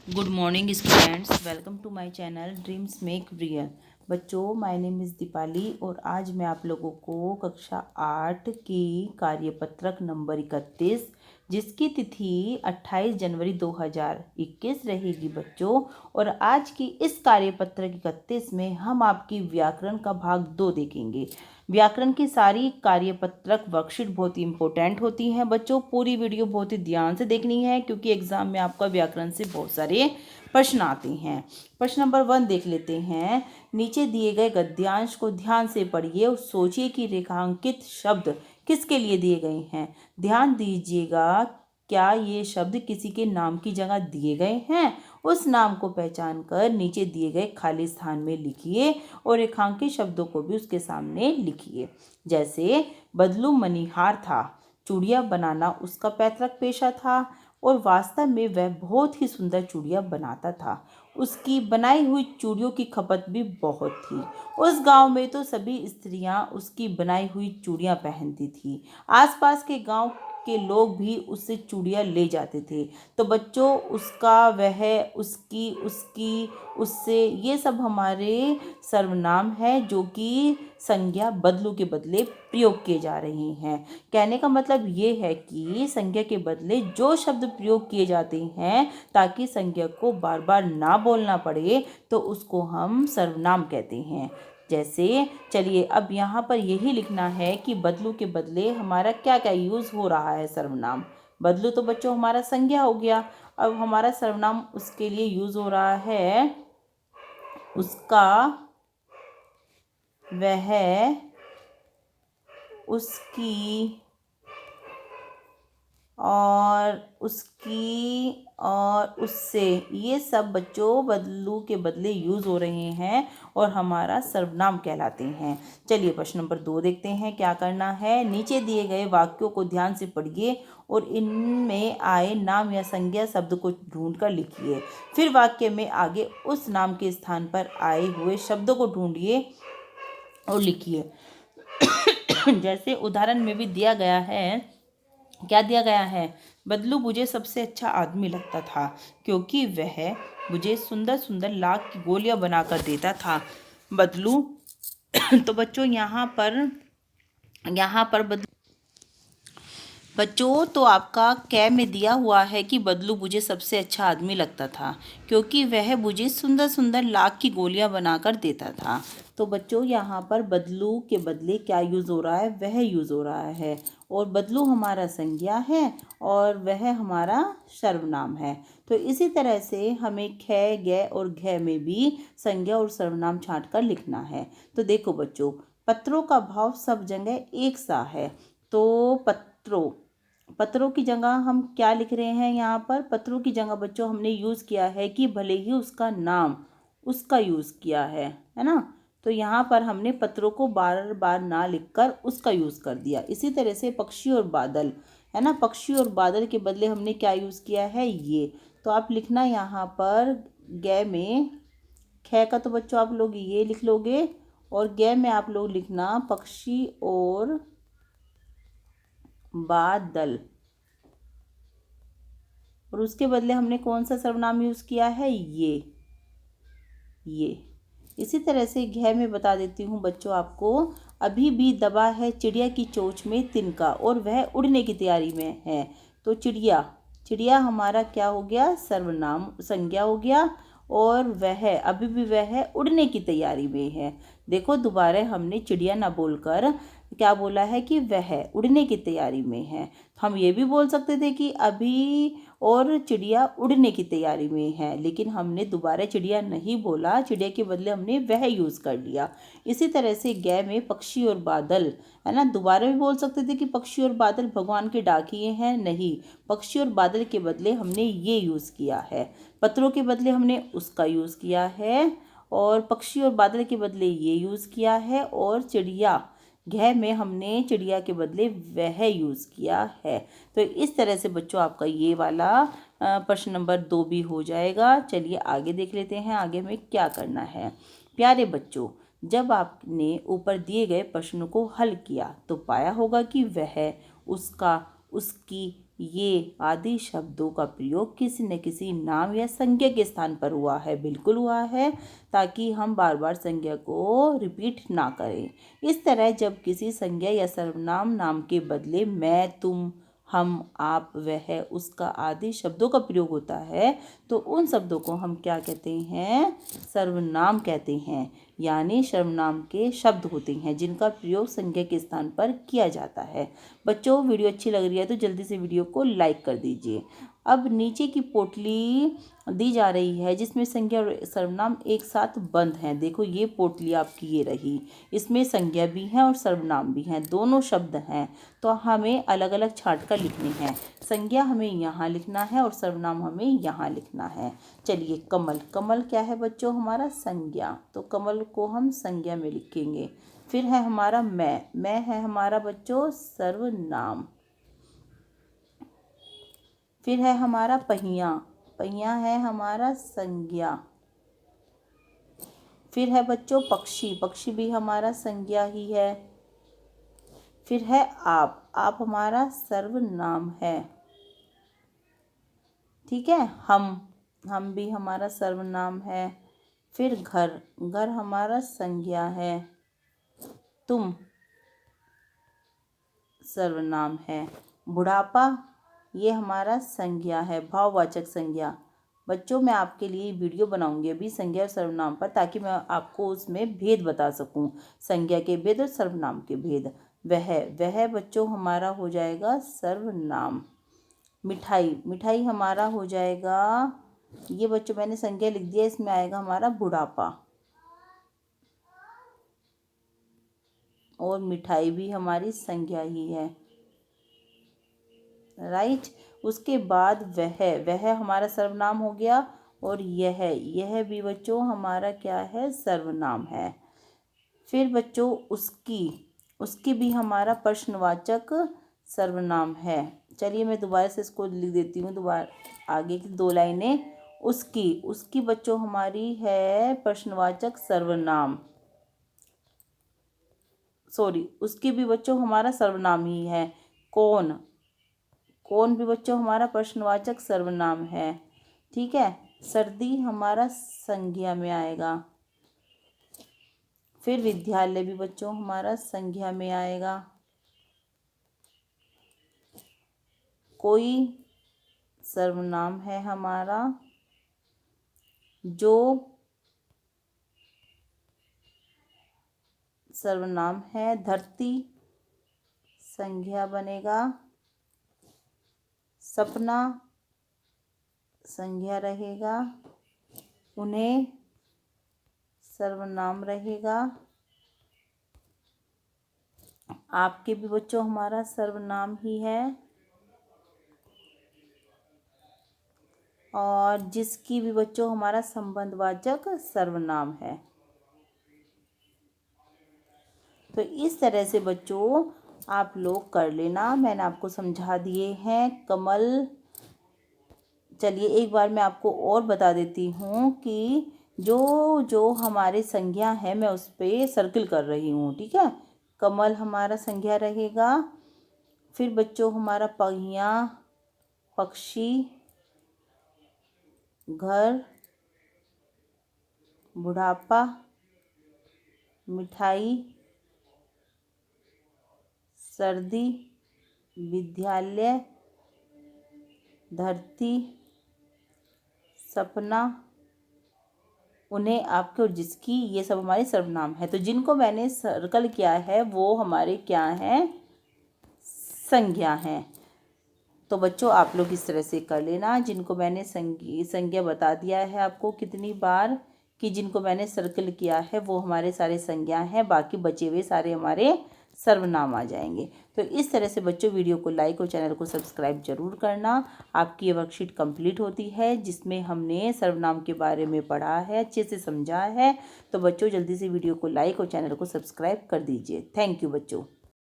Good morning students, welcome to my channel dreams make real. बच्चों, my name is Deepali और आज मैं आप लोगों को कक्षा 8 की कार्यपत्रक नंबर 31 जिसकी तिथि 28 जनवरी 2021 रहेगी बच्चों। और आज की इस कार्यपत्रक 31 में हम आपकी व्याकरण का भाग 2 देखेंगे। व्याकरण की सारी कार्यपत्रक वर्कशीट बहुत ही इंपॉर्टेंट होती हैं बच्चों। पूरी वीडियो बहुत ही ध्यान से देखनी है क्योंकि एग्जाम में आपका व्याकरण से बहुत सारे प्रश्न आते हैं। प्रश्न नंबर 1 देख लेते हैं। नीचे दिए गए गद्यांश को ध्यान से पढ़िए और सोचिए कि रेखांकित शब्द किसके लिए दिए गए हैं। ध्यान दीजिएगा, क्या ये शब्द किसी के नाम की जगह दिए गए हैं। उस नाम को पहचान कर नीचे दिए गए खाली स्थान में लिखिए और रेखांकित शब्दों को भी उसके सामने लिखिए। जैसे बदलू मणिहार था, चूड़ियाँ बनाना उसका पैतृक पेशा था और वास्तव में वह बहुत ही सुंदर चूड़ियाँ बनाता था। उसकी बनाई हुई चूड़ियों की खपत भी बहुत थी। उस गांव में तो सभी स्त्रियां उसकी बनाई हुई चूड़ियाँ पहनती थी। आसपास के गांव के लोग भी उससे चूड़ियाँ ले जाते थे। तो बच्चों, उसका, वह, उसकी, उसकी, उससे, ये सब हमारे सर्वनाम है जो कि संज्ञा बदलू के बदले प्रयोग किए जा रहे हैं। कहने का मतलब ये है कि संज्ञा के बदले जो शब्द प्रयोग किए जाते हैं ताकि संज्ञा को बार बार ना बोलना पड़े तो उसको हम सर्वनाम कहते हैं। जैसे चलिए अब यहाँ पर यही लिखना है कि बदलू के बदले हमारा क्या क्या यूज़ हो रहा है। सर्वनाम बदलू तो बच्चों हमारा संज्ञा हो गया। अब हमारा सर्वनाम उसके लिए यूज़ हो रहा है उसका, वह, उसकी और उसकी और उससे, ये सब बच्चों बदलू के बदले यूज़ हो रहे हैं और हमारा सर्वनाम कहलाते हैं। चलिए प्रश्न नंबर 2 देखते हैं क्या करना है। नीचे दिए गए वाक्यों को ध्यान से पढ़िए और इनमें आए नाम या संज्ञा शब्द को ढूंढ कर लिखिए। फिर वाक्य में आगे उस नाम के स्थान पर आए हुए शब्दों को ढूंढिए और लिखिए। जैसे उदाहरण में भी दिया गया है, क्या दिया गया है, बदलू मुझे सबसे अच्छा आदमी लगता था क्योंकि वह मुझे सुंदर सुंदर लाख की गोलियां बनाकर देता था। बदलू तो बच्चों यहाँ पर बच्चों तो आपका कै में दिया हुआ है कि बदलू मुझे सबसे अच्छा आदमी लगता था क्योंकि वह मुझे सुंदर सुंदर लाख की गोलियां बनाकर देता था। तो बच्चों यहाँ पर बदलू के बदले क्या यूज़ हो रहा है, वह यूज़ हो रहा है। और बदलू हमारा संज्ञा है और वह हमारा सर्वनाम है। तो इसी तरह से हमें ख, ग और घ में भी संज्ञा और सर्वनाम छांट कर लिखना है। तो देखो बच्चों, पत्रों का भाव सब जगह एक सा है। तो पत्रों की जगह हम क्या लिख रहे हैं। यहाँ पर पत्रों की जगह बच्चों हमने यूज़ किया है कि भले ही उसका नाम, उसका यूज़ किया है ना। तो यहाँ पर हमने पत्रों को बार बार ना लिखकर उसका यूज़ कर दिया। इसी तरह से पक्षी और बादल, है ना, पक्षी और बादल के बदले हमने क्या यूज़ किया है, ये। तो आप लिखना यहाँ पर ग में, ख का तो बच्चों आप लोग ये लिख लोगे और ग में आप लोग लिखना पक्षी और बादल। और उसके बदले हमने कौन सा सर्वनाम यूज़ किया है, ये। इसी तरह से घ में बता देती हूँ बच्चों आपको, अभी भी दबा है चिड़िया की चोंच में तिनका और वह उड़ने की तैयारी में है। तो चिड़िया हमारा क्या हो गया, सर्वनाम, संज्ञा हो गया। और वह, अभी भी वह उड़ने की तैयारी में है। देखो दोबारा हमने चिड़िया ना बोलकर क्या बोला है कि वह उड़ने की तैयारी में है। हम ये भी बोल सकते थे कि अभी और चिड़िया उड़ने की तैयारी में है, लेकिन हमने दोबारा चिड़िया नहीं बोला, चिड़िया के बदले हमने वह यूज़ कर लिया। इसी तरह से ग में पक्षी और बादल, है ना, दोबारा भी बोल सकते थे कि पक्षी और बादल भगवान के डाकिए हैं, नहीं, पक्षी और बादल के बदले हमने ये यूज़ किया है। पत्रों के बदले हमने उसका यूज़ किया है और पक्षी और बादल के बदले ये यूज़ किया है। और चिड़िया, घ में हमने चिड़िया के बदले वह यूज़ किया है। तो इस तरह से बच्चों आपका ये वाला प्रश्न नंबर 2 भी हो जाएगा। चलिए आगे देख लेते हैं, आगे में क्या करना है। प्यारे बच्चों, जब आपने ऊपर दिए गए प्रश्न को हल किया तो पाया होगा कि वह, उसका, उसकी, ये आदि शब्दों का प्रयोग किसी न किसी नाम या संज्ञा के स्थान पर हुआ है। बिल्कुल हुआ है, ताकि हम बार बार संज्ञा को रिपीट ना करें। इस तरह जब किसी संज्ञा या सर्वनाम नाम के बदले मैं, तुम, हम, आप, वह, उसका आदि शब्दों का प्रयोग होता है तो उन शब्दों को हम क्या कहते हैं? सर्वनाम कहते हैं। यानी सर्वनाम के शब्द होते हैं जिनका प्रयोग संज्ञा के स्थान पर किया जाता है। बच्चों, वीडियो अच्छी लग रही है तो जल्दी से वीडियो को लाइक कर दीजिए। अब नीचे की पोटली दी जा रही है जिसमें संज्ञा और सर्वनाम एक साथ बंद हैं। देखो, ये पोटली आपकी ये रही, इसमें संज्ञा भी है और सर्वनाम भी हैं, दोनों शब्द हैं। तो हमें अलग अलग छांट कर लिखने हैं। संज्ञा हमें यहाँ लिखना है और सर्वनाम हमें यहाँ लिखना है। चलिए, कमल। कमल क्या है बच्चों? हमारा संज्ञा, तो कमल को हम संज्ञा में लिखेंगे। फिर है हमारा मैं है हमारा बच्चों सर्वनाम। फिर है हमारा पहिया, पहिया है हमारा संज्ञा। फिर है बच्चों पक्षी, पक्षी भी हमारा संज्ञा ही है। फिर है आप हमारा सर्वनाम है। ठीक है, हम भी हमारा सर्वनाम है। फिर घर, घर हमारा संज्ञा है। तुम सर्वनाम है। बुढ़ापा ये हमारा संज्ञा है, भाववाचक संज्ञा। बच्चों, मैं आपके लिए वीडियो बनाऊंगी अभी संज्ञा और सर्वनाम पर, ताकि मैं आपको उसमें भेद बता सकूं, संज्ञा के भेद और सर्वनाम के भेद। वह बच्चों हमारा हो जाएगा सर्वनाम। मिठाई, मिठाई हमारा हो जाएगा, ये बच्चों मैंने संज्ञा लिख दिया, इसमें आएगा हमारा बुढ़ापा। और मिठाई भी हमारी संज्ञा ही है, राइट। उसके बाद वह हमारा सर्वनाम हो गया। और यह भी बच्चों हमारा क्या है? सर्वनाम है। फिर बच्चों उसकी भी हमारा प्रश्नवाचक सर्वनाम है। चलिए, मैं दोबारा से इसको लिख देती हूँ, दोबारा आगे की 2 लाइनें। उसकी बच्चों हमारी है प्रश्नवाचक सर्वनाम। सॉरी, उसकी भी बच्चों हमारा सर्वनाम ही है। कौन भी बच्चों हमारा प्रश्नवाचक सर्वनाम है। ठीक है, सर्दी हमारा संज्ञा में आएगा। फिर विद्यालय भी बच्चों हमारा संज्ञा में आएगा। कोई सर्वनाम है हमारा। जो सर्वनाम है। धरती संज्ञा बनेगा। सपना संज्ञा रहेगा। उन्हें सर्वनाम रहेगा। आपके भी बच्चों हमारा सर्वनाम ही है। और जिसकी भी बच्चों हमारा संबंधवाचक सर्वनाम है। तो इस तरह से बच्चों आप लोग कर लेना, मैंने आपको समझा दिए हैं। कमल। चलिए, एक बार मैं आपको और बता देती हूँ कि जो हमारे संज्ञा है मैं उस पर सर्किल कर रही हूँ। ठीक है, कमल हमारा संज्ञा रहेगा। फिर बच्चों हमारा पहिया, पक्षी, घर, बुढ़ापा, मिठाई, सर्दी, विद्यालय, धरती, सपना, उन्हें, आपके और जिसकी, ये सब हमारे सर्वनाम है। तो जिनको मैंने सर्कल किया है वो हमारे क्या हैं? संज्ञा हैं। तो बच्चों आप लोग इस तरह से कर लेना। जिनको मैंने संज्ञा बता दिया है आपको कितनी बार कि जिनको मैंने सर्कल किया है वो हमारे सारे संज्ञा हैं, बाकी बचे हुए सारे हमारे सर्वनाम आ जाएंगे। तो इस तरह से बच्चों वीडियो को लाइक और चैनल को सब्सक्राइब जरूर करना। आपकी ये वर्कशीट कंप्लीट होती है जिसमें हमने सर्वनाम के बारे में पढ़ा है, अच्छे से समझा है। तो बच्चों जल्दी से वीडियो को लाइक और चैनल को सब्सक्राइब कर दीजिए। थैंक यू बच्चों।